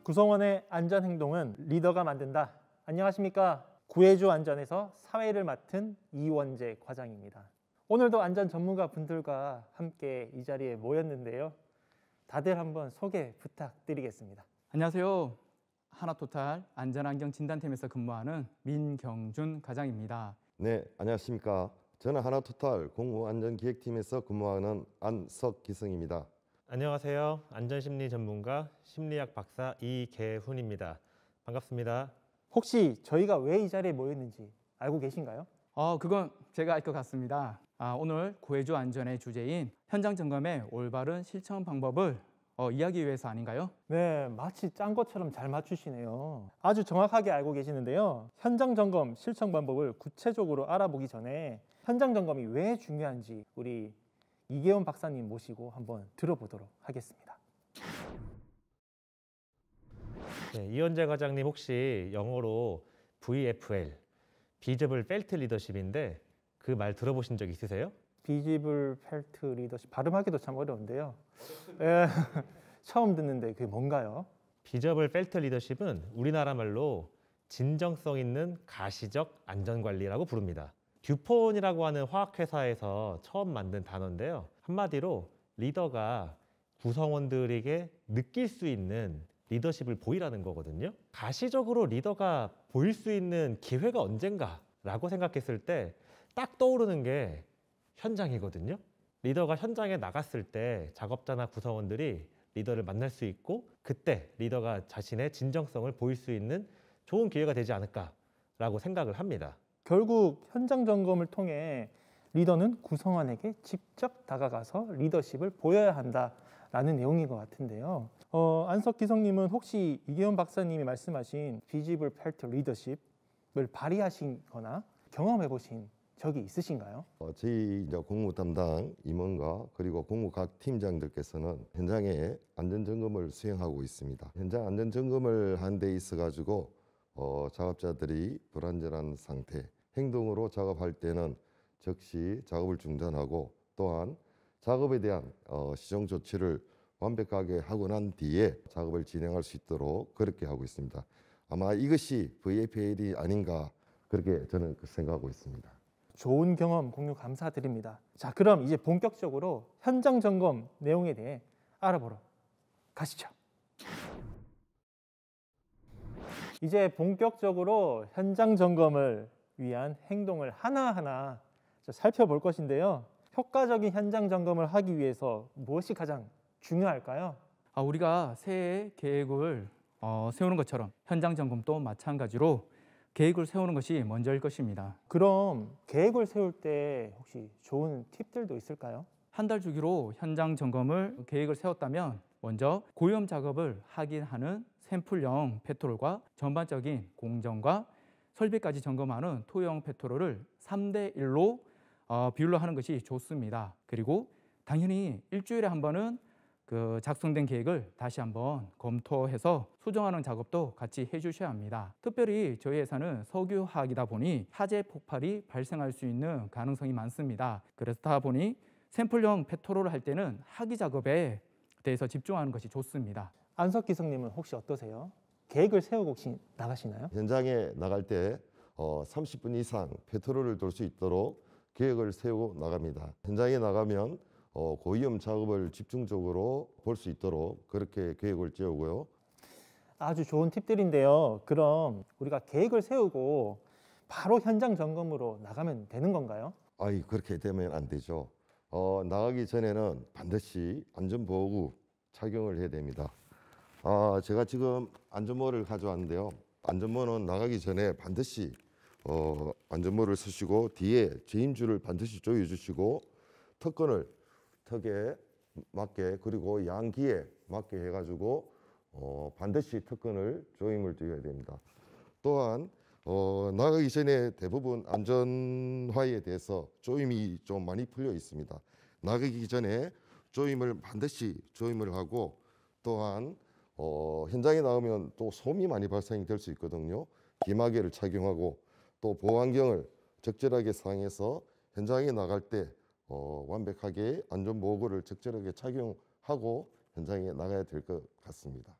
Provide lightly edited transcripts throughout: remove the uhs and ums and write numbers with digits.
구성원의 안전행동은 리더가 만든다. 안녕하십니까? 구해주 안전에서 사회를 맡은 이원재 과장입니다. 오늘도 안전 전문가 분들과 함께 이 자리에 모였는데요. 다들 한번 소개 부탁드리겠습니다. 안녕하세요. 하나토탈 안전환경진단팀에서 근무하는 민경준 과장입니다. 네, 안녕하십니까. 저는 하나토탈 공무안전기획팀에서 근무하는 안석기성입니다. 안녕하세요. 안전심리 전문가 심리학 박사 이계훈입니다. 반갑습니다. 혹시 저희가 왜 이 자리에 모였는지 알고 계신가요? 그건 제가 알 것 같습니다. 오늘 구해주 안전의 주제인 현장 점검의 올바른 실천 방법을 이야기하기 위해서 아닌가요? 네, 마치 짠 것처럼 잘 맞추시네요. 아주 정확하게 알고 계시는데요. 현장 점검 실천 방법을 구체적으로 알아보기 전에 현장 점검이 왜 중요한지 우리 이계훈 박사님 모시고 한번 들어보도록 하겠습니다. 네, 이원재 과장님 혹시 영어로 VFL, Visible Felt Leadership인데 그 말 들어보신 적 있으세요? 비지블 펠트 리더십 발음하기도 참 어려운데요. 예, 처음 듣는데 그게 뭔가요? Visible Felt Leadership은 우리나라 말로 진정성 있는 가시적 안전관리라고 부릅니다. 듀폰이라고 하는 화학회사에서 처음 만든 단어인데요. 한마디로 리더가 구성원들에게 느낄 수 있는 리더십을 보이라는 거거든요. 가시적으로 리더가 보일 수 있는 기회가 언젠가 라고 생각했을 때 딱 떠오르는 게 현장이거든요. 리더가 현장에 나갔을 때 작업자나 구성원들이 리더를 만날 수 있고 그때 리더가 자신의 진정성을 보일 수 있는 좋은 기회가 되지 않을까라고 생각을 합니다. 결국 현장 점검을 통해 리더는 구성원에게 직접 다가가서 리더십을 보여야 한다라는 내용인 것 같은데요. 안석 기성님은 혹시 이계훈 박사님이 말씀하신 비지블 펠트 리더십을 발휘하신 거나 경험해 보신 적이 있으신가요? 저희 이제 공무 담당 임원과 그리고 공무 각 팀장들께서는 현장에 안전점검을 수행하고 있습니다. 현장 안전점검을 한 데 있어 가지고 작업자들이 불안전한 상태, 행동으로 작업할 때는 즉시 작업을 중단하고 또한 작업에 대한 시정 조치를 완벽하게 하고 난 뒤에 작업을 진행할 수 있도록 그렇게 하고 있습니다. 아마 이것이 VFL이 아닌가 그렇게 저는 생각하고 있습니다. 좋은 경험 공유 감사드립니다. 자, 그럼 이제 본격적으로 현장 점검 내용에 대해 알아보러 가시죠. 이제 본격적으로 현장 점검을 위한 행동을 하나하나 살펴볼 것인데요. 효과적인 현장 점검을 하기 위해서 무엇이 가장 중요할까요? 우리가 새해 계획을 세우는 것처럼 현장 점검도 마찬가지로 계획을 세우는 것이 먼저일 것입니다. 그럼 계획을 세울 때 혹시 좋은 팁들도 있을까요? 한 달 주기로 현장 점검을 계획을 세웠다면 먼저 고위험 작업을 확인하는 샘플형 페트롤과 전반적인 공정과 설비까지 점검하는 토형 페트롤을 3대1로 비율로 하는 것이 좋습니다. 그리고 당연히 일주일에 한 번은 그 작성된 계획을 다시 한번 검토해서 수정하는 작업도 같이 해주셔야 합니다. 특별히 저희 회사는 석유화학이다 보니 화재 폭발이 발생할 수 있는 가능성이 많습니다. 그렇다 보니 샘플형 페트롤을 할 때는 하기 작업에 대해서 집중하는 것이 좋습니다. 안석 기성님은 혹시 어떠세요? 계획을 세우고 혹시 나가시나요? 현장에 나갈 때 30분 이상 페트롤을 돌 수 있도록 계획을 세우고 나갑니다. 현장에 나가면 고위험 작업을 집중적으로 볼 수 있도록 그렇게 계획을 세우고요. 아주 좋은 팁들인데요. 그럼 우리가 계획을 세우고 바로 현장 점검으로 나가면 되는 건가요? 그렇게 되면 안 되죠. 나가기 전에는 반드시 안전보호구 착용을 해야 됩니다. 제가 지금 안전모를 가져왔는데요. 안전모는 나가기 전에 반드시 안전모를 쓰시고 뒤에 제임줄을 반드시 조여주시고 턱건을 턱에 맞게 그리고 양기에 맞게 해가지고 반드시 턱건을 조임을 드려야 됩니다. 또한 나가기 전에 대부분 안전화에 대해서 조임이 좀 많이 풀려 있습니다. 나가기 전에 조임을 반드시 조임을 하고 또한 현장에 나오면 또 소음이 많이 발생이 될 수 있거든요. 기마개를 착용하고 또 보호안경을 적절하게 사용해서 현장에 나갈 때 완벽하게 안전보호구를 적절하게 착용하고 현장에 나가야 될 것 같습니다.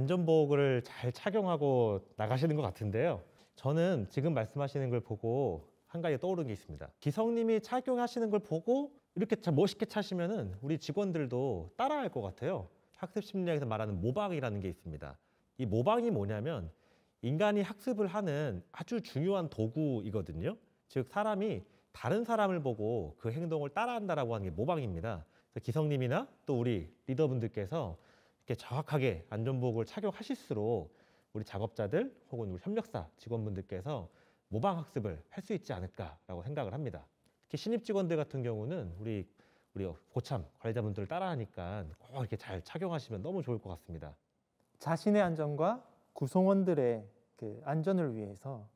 안전보호구를 잘 착용하고 나가시는 것 같은데요. 저는 지금 말씀하시는 걸 보고 한 가지 떠오르는 게 있습니다. 기성님이 착용하시는 걸 보고 이렇게 참 멋있게 차시면은 우리 직원들도 따라할 것 같아요. 학습 심리학에서 말하는 모방이라는 게 있습니다. 이 모방이 뭐냐면 인간이 학습을 하는 아주 중요한 도구이거든요. 즉 사람이 다른 사람을 보고 그 행동을 따라한다라고 하는 게 모방입니다. 그래서 기성님이나 또 우리 리더분들께서 이렇게 정확하게 안전보호구를 착용하실수록 우리 작업자들 혹은 우리 협력사 직원분들께서 모방 학습을 할 수 있지 않을까라고 생각을 합니다. 특히 신입 직원들 같은 경우는 우리 고참 관리자분들을 따라하니까 꼭 이렇게 잘 착용하시면 너무 좋을 것 같습니다. 자신의 안전과 구성원들의 그 안전을 위해서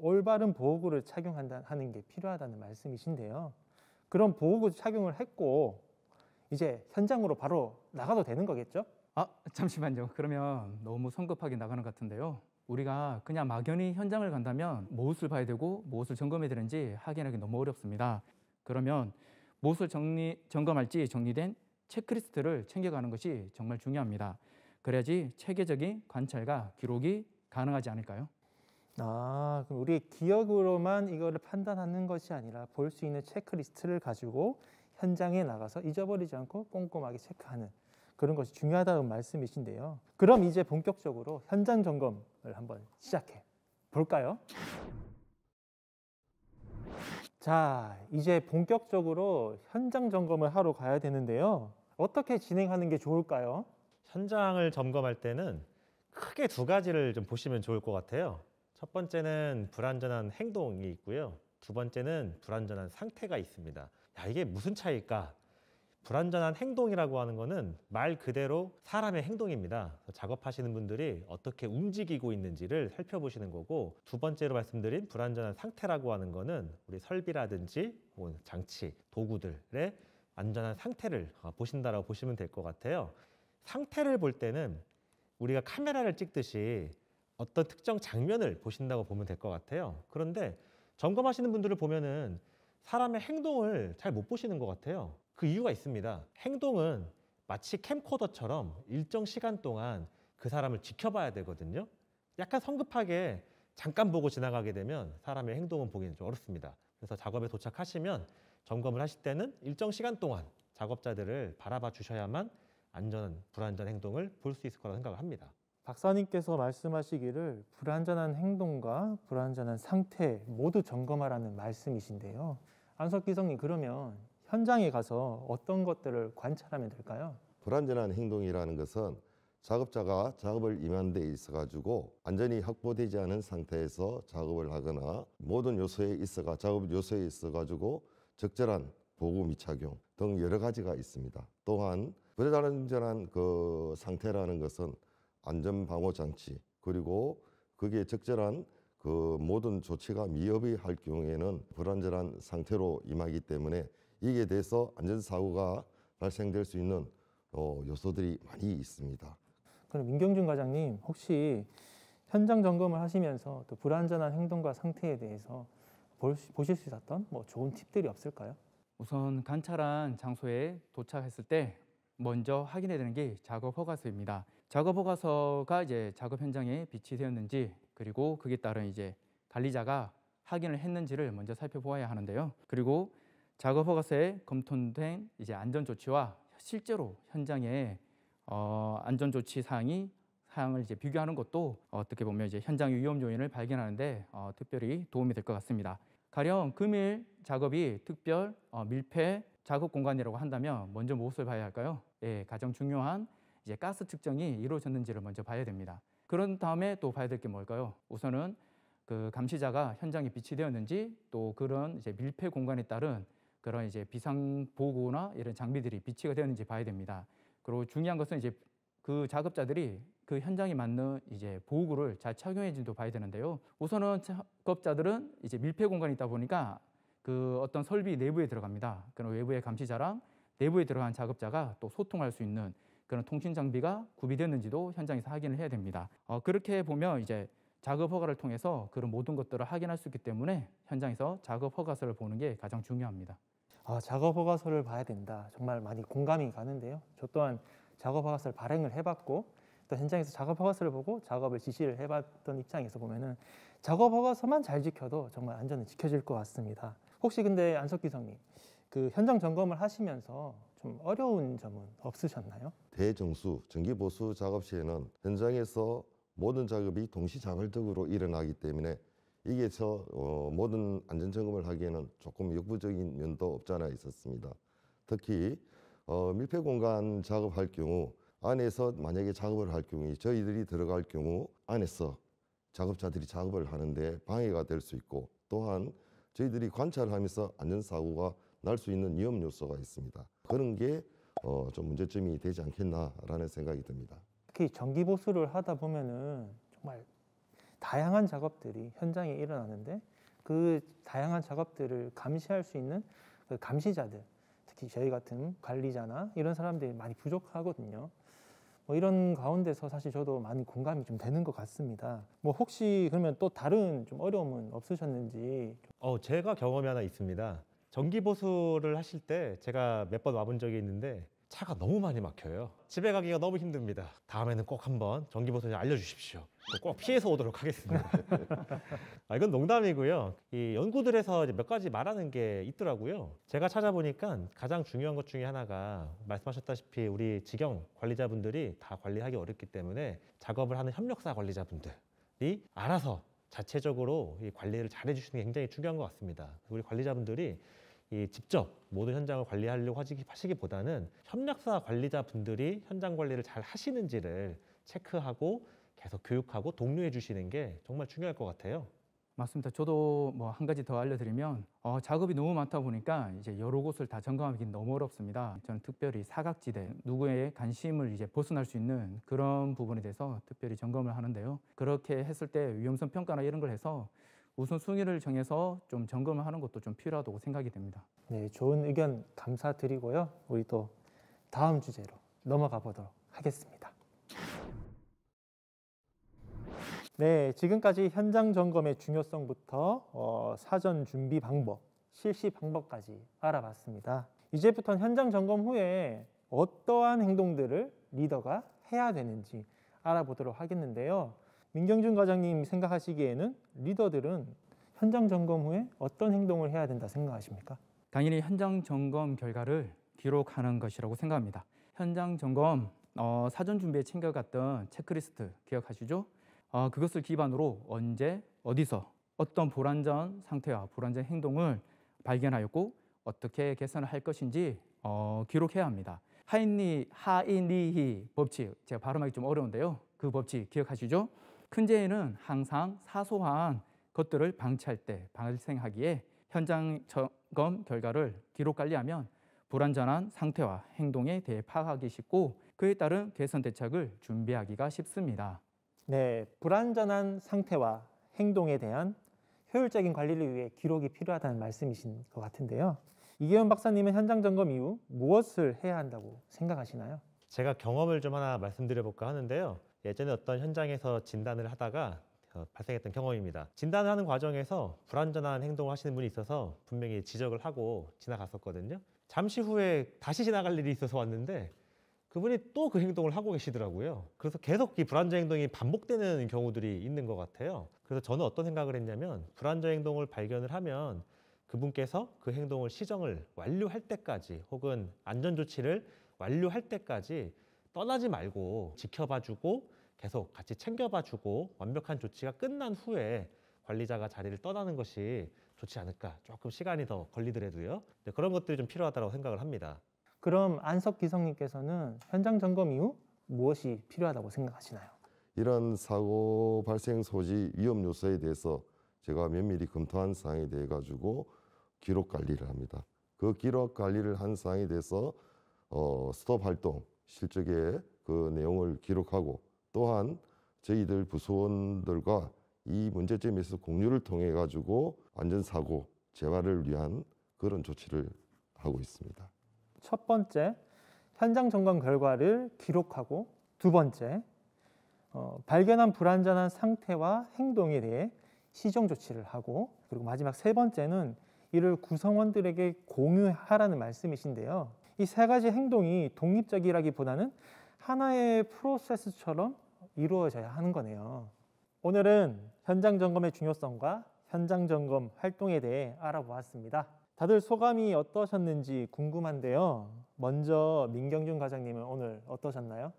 올바른 보호구를 착용하는 게 필요하다는 말씀이신데요. 그런 보호구 착용을 했고 이제 현장으로 바로 나가도 되는 거겠죠? 잠시만요. 그러면 너무 성급하게 나가는 것 같은데요. 우리가 그냥 막연히 현장을 간다면 무엇을 봐야 되고 무엇을 점검해야 되는지 확인하기 너무 어렵습니다. 그러면 무엇을 점검할지 정리된 체크리스트를 챙겨가는 것이 정말 중요합니다. 그래야지 체계적인 관찰과 기록이 가능하지 않을까요? 그럼 우리의 기억으로만 이거를 판단하는 것이 아니라 볼 수 있는 체크리스트를 가지고 현장에 나가서 잊어버리지 않고 꼼꼼하게 체크하는 그런 것이 중요하다는 말씀이신데요. 그럼 이제 본격적으로 현장 점검을 한번 시작해 볼까요? 자, 이제 본격적으로 현장 점검을 하러 가야 되는데요. 어떻게 진행하는 게 좋을까요? 현장을 점검할 때는 크게 두 가지를 좀 보시면 좋을 것 같아요. 첫 번째는 불안전한 행동이 있고요. 두 번째는 불안전한 상태가 있습니다. 이게 무슨 차이일까? 불안전한 행동이라고 하는 거는 말 그대로 사람의 행동입니다. 작업하시는 분들이 어떻게 움직이고 있는지를 살펴보시는 거고, 두 번째로 말씀드린 불안전한 상태라고 하는 거는 우리 설비라든지 혹은 장치, 도구들의 안전한 상태를 보신다라고 보시면 될 것 같아요. 상태를 볼 때는 우리가 카메라를 찍듯이 어떤 특정 장면을 보신다고 보면 될 것 같아요. 그런데 점검하시는 분들을 보면은 사람의 행동을 잘 못 보시는 것 같아요. 그 이유가 있습니다. 행동은 마치 캠코더처럼 일정 시간 동안 그 사람을 지켜봐야 되거든요. 약간 성급하게 잠깐 보고 지나가게 되면 사람의 행동은 보기는 좀 어렵습니다. 그래서 작업에 도착하시면 점검을 하실 때는 일정 시간 동안 작업자들을 바라봐 주셔야만 안전, 불안전 행동을 볼 수 있을 거라고 생각을 합니다. 박사님께서 말씀하시기를 불안전한 행동과 불안전한 상태 모두 점검하라는 말씀이신데요. 안석기성님, 그러면 현장에 가서 어떤 것들을 관찰하면 될까요? 불안전한 행동이라는 것은 작업자가 작업을 임하는 데 있어 가지고 안전이 확보되지 않은 상태에서 작업을 하거나 모든 요소에 있어가 작업 요소에 있어 가지고 적절한 보호 미착용 등 여러 가지가 있습니다. 또한 불안전한 그 상태라는 것은 안전 방호 장치 그리고 그게 적절한 그 모든 조치가 미흡이 할 경우에는 불안전한 상태로 임하기 때문에 이에 대해서 안전사고가 발생될 수 있는 요소들이 많이 있습니다. 그럼 민경준 과장님, 혹시 현장 점검을 하시면서 또 불안전한 행동과 상태에 대해서 보실 수 있었던 좋은 팁들이 없을까요? 우선 관찰한 장소에 도착했을 때 먼저 확인해야 되는 게 작업 허가서입니다. 작업 허가서가 이제 작업 현장에 비치되었는지 그리고 그에 따른 이제 관리자가 확인을 했는지를 먼저 살펴보아야 하는데요. 그리고 작업 허가서에 검토된 이제 안전 조치와 실제로 현장에 안전 조치 사항을 이제 비교하는 것도 어떻게 보면 이제 현장 위험 요인을 발견하는데 특별히 도움이 될 것 같습니다. 가령 금일 작업이 특별 밀폐 작업 공간이라고 한다면 먼저 무엇을 봐야 할까요? 가장 중요한 이제 가스 측정이 이루어졌는지를 먼저 봐야 됩니다. 그런 다음에 또 봐야 될 게 뭘까요? 우선은 그 감시자가 현장에 비치되었는지 또 그런 이제 밀폐 공간에 따른 그런 이제 비상 보호구나 이런 장비들이 비치가 되었는지 봐야 됩니다. 그리고 중요한 것은 이제 그 작업자들이 그 현장에 맞는 이제 보호구를 잘 착용했는지도 봐야 되는데요. 우선은 작업자들은 이제 밀폐 공간이 있다 보니까 그 어떤 설비 내부에 들어갑니다. 그럼 외부의 감시자랑 내부에 들어간 작업자가 또 소통할 수 있는 그런 통신 장비가 구비됐는지도 현장에서 확인을 해야 됩니다. 그렇게 보면 이제 작업 허가를 통해서 그런 모든 것들을 확인할 수 있기 때문에 현장에서 작업 허가서를 보는 게 가장 중요합니다. 작업 허가서를 봐야 된다. 정말 많이 공감이 가는데요. 저 또한 작업 허가서를 발행을 해봤고 또 현장에서 작업 허가서를 보고 작업을 지시를 해봤던 입장에서 보면은 작업 허가서만 잘 지켜도 정말 안전은 지켜질 것 같습니다. 혹시 근데 안석 기성님, 그 현장 점검을 하시면서 좀 어려운 점은 없으셨나요? 대정수 정기보수 작업 시에는 현장에서 모든 작업이 동시자발적으로 일어나기 때문에 이게 모든 안전점검을 하기에는 조금 역부족인 면도 없지 않아 있었습니다. 특히 밀폐공간 작업할 경우 안에서 만약에 작업을 할 경우 저희들이 들어갈 경우 안에서 작업자들이 작업을 하는데 방해가 될 수 있고, 또한 저희들이 관찰하면서 안전사고가 날 수 있는 위험 요소가 있습니다. 그런 게 좀 문제점이 되지 않겠나라는 생각이 듭니다. 특히 정기 보수를 하다 보면은 정말 다양한 작업들이 현장에 일어나는데 그 다양한 작업들을 감시할 수 있는 그 감시자들, 특히 저희 같은 관리자나 이런 사람들이 많이 부족하거든요. 뭐 이런 가운데서 사실 저도 많이 공감이 좀 되는 것 같습니다. 뭐 혹시 그러면 또 다른 좀 어려움은 없으셨는지? 제가 경험이 하나 있습니다. 정기 보수를 하실 때 제가 몇 번 와본 적이 있는데 차가 너무 많이 막혀요. 집에 가기가 너무 힘듭니다. 다음에는 꼭 한번 정기 보수 좀 알려주십시오. 꼭 피해서 오도록 하겠습니다. 이건 농담이고요. 이 연구들에서 이제 몇 가지 말하는 게 있더라고요. 제가 찾아보니까 가장 중요한 것 중에 하나가 말씀하셨다시피 우리 직영 관리자분들이 다 관리하기 어렵기 때문에 작업을 하는 협력사 관리자분들이 알아서 자체적으로 이 관리를 잘 해주시는 게 굉장히 중요한 것 같습니다. 우리 관리자분들이 직접 모든 현장을 관리하려고 하시기보다는 협력사 관리자분들이 현장 관리를 잘 하시는지를 체크하고 계속 교육하고 독려해 주시는 게 정말 중요할 것 같아요. 맞습니다. 저도 뭐 한 가지 더 알려드리면 작업이 너무 많다 보니까 이제 여러 곳을 다 점검하기는 너무 어렵습니다. 저는 특별히 사각지대, 누구의 관심을 이제 벗어날 수 있는 그런 부분에 대해서 특별히 점검을 하는데요. 그렇게 했을 때 위험성 평가나 이런 걸 해서 우선순위를 정해서 좀 점검을 하는 것도 좀 필요하다고 생각이 됩니다. 네, 좋은 의견 감사드리고요. 우리 또 다음 주제로 넘어가 보도록 하겠습니다. 네, 지금까지 현장 점검의 중요성부터 사전 준비 방법, 실시 방법까지 알아봤습니다. 이제부터는 현장 점검 후에 어떠한 행동들을 리더가 해야 되는지 알아보도록 하겠는데요. 민경준 과장님 생각하시기에는 리더들은 현장 점검 후에 어떤 행동을 해야 된다 생각하십니까? 당연히 현장 점검 결과를 기록하는 것이라고 생각합니다. 현장 점검 사전 준비에 챙겨갔던 체크리스트 기억하시죠? 그것을 기반으로 언제, 어디서, 어떤 불안전 상태와 불안전 행동을 발견하였고 어떻게 개선을 할 것인지 기록해야 합니다. 하인리히 법칙, 제가 발음하기 좀 어려운데요. 그 법칙 기억하시죠? 큰 재해는 항상 사소한 것들을 방치할 때 발생하기에 현장 점검 결과를 기록 관리하면 불안전한 상태와 행동에 대해 파악하기 쉽고 그에 따른 개선 대책을 준비하기가 쉽습니다. 네, 불안전한 상태와 행동에 대한 효율적인 관리를 위해 기록이 필요하다는 말씀이신 것 같은데요. 이계원 박사님은 현장 점검 이후 무엇을 해야 한다고 생각하시나요? 제가 경험을 좀 하나 말씀드려볼까 하는데요. 예전에 어떤 현장에서 진단을 하다가 발생했던 경험입니다. 진단을 하는 과정에서 불안전한 행동을 하시는 분이 있어서 분명히 지적을 하고 지나갔었거든요. 잠시 후에 다시 지나갈 일이 있어서 왔는데 그분이 또 그 행동을 하고 계시더라고요. 그래서 계속 이 불안전 행동이 반복되는 경우들이 있는 것 같아요. 그래서 저는 어떤 생각을 했냐면 불안전 행동을 발견을 하면 그분께서 그 행동을 시정을 완료할 때까지 혹은 안전조치를 완료할 때까지 떠나지 말고 지켜봐주고 계속 같이 챙겨봐주고 완벽한 조치가 끝난 후에 관리자가 자리를 떠나는 것이 좋지 않을까. 조금 시간이 더 걸리더라도요. 그런 것들이 좀 필요하다고 생각을 합니다. 그럼 안석 기성님께서는 현장 점검 이후 무엇이 필요하다고 생각하시나요? 이런 사고 발생 소지 위험 요소에 대해서 제가 면밀히 검토한 사항에 대해 가지고 기록 관리를 합니다. 그 기록 관리를 한 사항에 대해서 스톱 활동 실적의 그 내용을 기록하고 또한 저희들 부서원들과 이 문제점에서 공유를 통해 가지고 안전사고 재발을 위한 그런 조치를 하고 있습니다. 첫 번째, 현장 점검 결과를 기록하고 두 번째, 발견한 불안전한 상태와 행동에 대해 시정 조치를 하고 그리고 마지막 세 번째는 이를 구성원들에게 공유하라는 말씀이신데요. 이 세 가지 행동이 독립적이라기보다는 하나의 프로세스처럼 이루어져야 하는 거네요. 오늘은 현장 점검의 중요성과 현장 점검 활동에 대해 알아보았습니다. 다들 소감이 어떠셨는지 궁금한데요. 먼저 민경준 과장님은 오늘 어떠셨나요?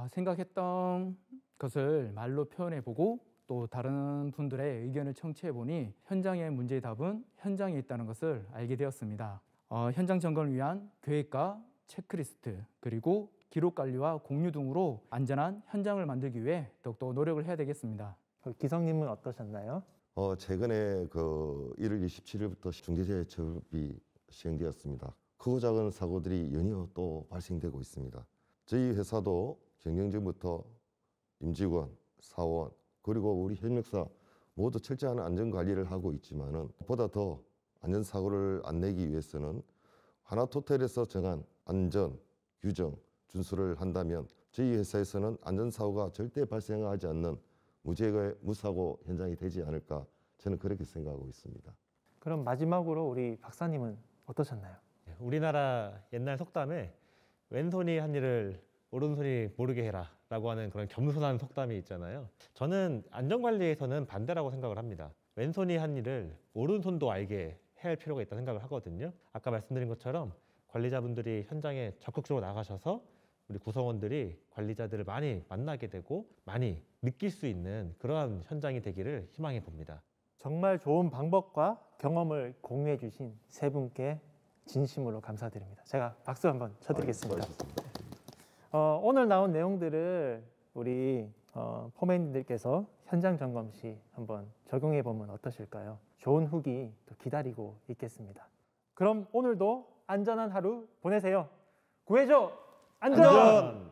생각했던 것을 말로 표현해보고 또 다른 분들의 의견을 청취해보니 현장의 문제의 답은 현장에 있다는 것을 알게 되었습니다. 현장 점검을 위한 계획과 체크리스트 그리고 기록 관리와 공유 등으로 안전한 현장을 만들기 위해 더욱더 노력을 해야 되겠습니다. 기성님은 어떠셨나요? 최근에 그 1월 27일부터 중대재해 처벌이 시행되었습니다. 크고 작은 사고들이 연이어 또 발생되고 있습니다. 저희 회사도 경영진부터 임직원, 사원, 그리고 우리 협력사 모두 철저한 안전관리를 하고 있지만은 보다 더 안전사고를 안 내기 위해서는 하나토탈에서 정한 안전, 규정, 준수를 한다면 저희 회사에서는 안전사고가 절대 발생하지 않는 무사고 현장이 되지 않을까 저는 그렇게 생각하고 있습니다. 그럼 마지막으로 우리 박사님은 어떠셨나요? 우리나라 옛날 속담에 왼손이 한 일을 오른손이 모르게 해라 라고 하는 그런 겸손한 속담이 있잖아요. 저는 안전관리에서는 반대라고 생각을 합니다. 왼손이 한 일을 오른손도 알게 해야 할 필요가 있다고 생각을 하거든요. 아까 말씀드린 것처럼 관리자분들이 현장에 적극적으로 나가셔서 우리 구성원들이 관리자들을 많이 만나게 되고 많이 느낄 수 있는 그러한 현장이 되기를 희망해 봅니다. 정말 좋은 방법과 경험을 공유해 주신 세 분께 진심으로 감사드립니다. 제가 박수 한번 쳐드리겠습니다. 오늘 나온 내용들을 우리 포맨님들께서 현장 점검 시 한번 적용해 보면 어떠실까요? 좋은 후기 또 기다리고 있겠습니다. 그럼 오늘도 안전한 하루 보내세요. 구해줘 안전!